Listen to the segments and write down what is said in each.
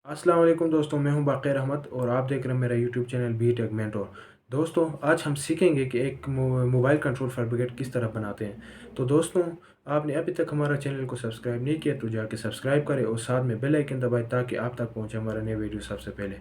अस्सलाम वालेकुम दोस्तों, मैं हूं बाक़िर अहमद और आप देख रहे हैं मेरा YouTube channel B Tech Mentor. दोस्तों, आज हम सीखेंगे कि एक मोबाइल कंट्रोल फैब्रिकेट किस तरह बनाते हैं। तो दोस्तों, आपने अभी तक हमारा चैनल को सब्सक्राइब नहीं किया तो जाके सब्सक्राइब करें और साथ में बेल आइकन दबाएं ताकि आप तक पहुंचे हमारा नया वीडियो सबसे पहले।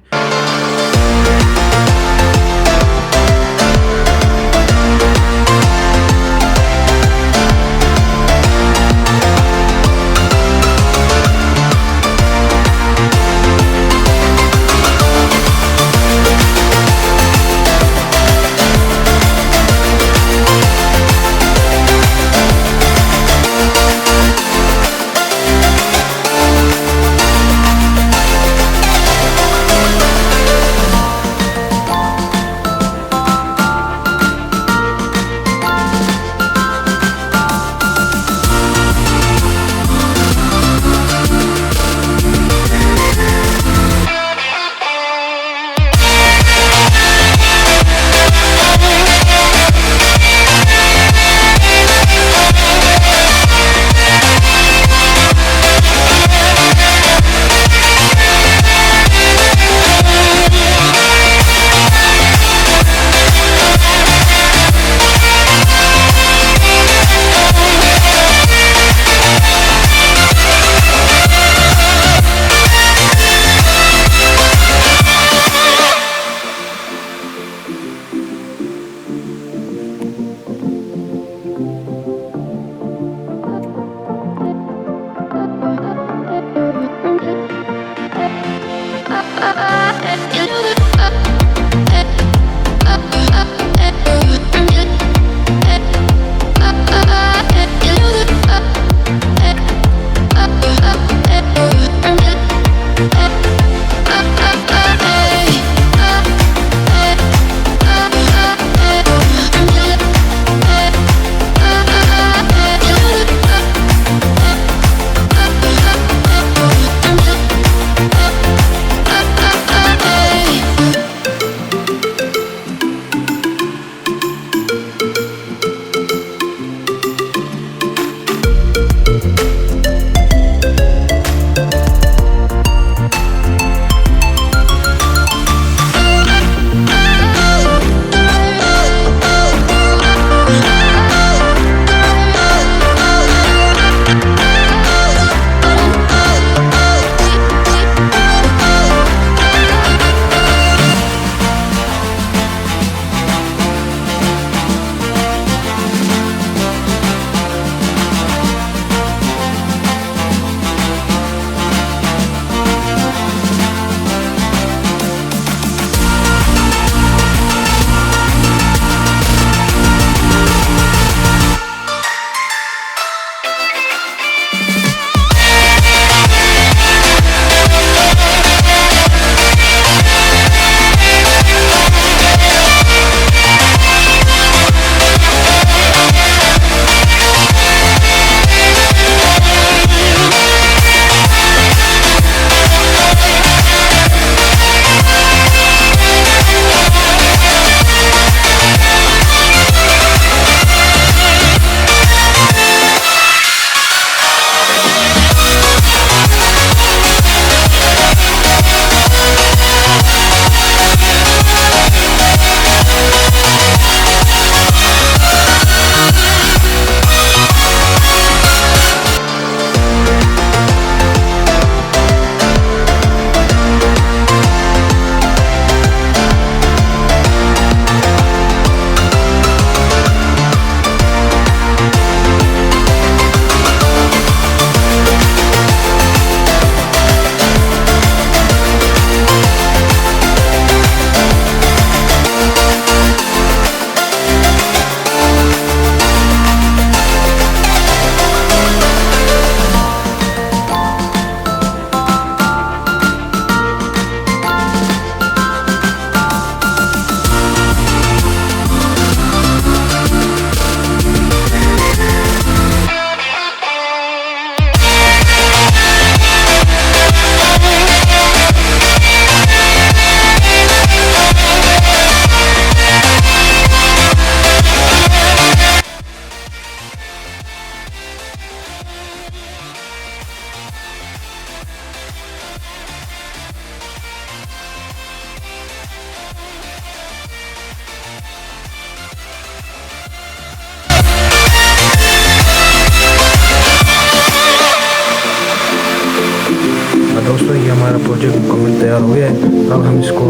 हमारा प्रोजेक्ट मुकम्मल तैयार हो गया है। अब हम इसको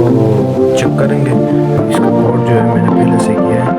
चेक करेंगे। इसका कोड जो है मैंने पहले से किया है।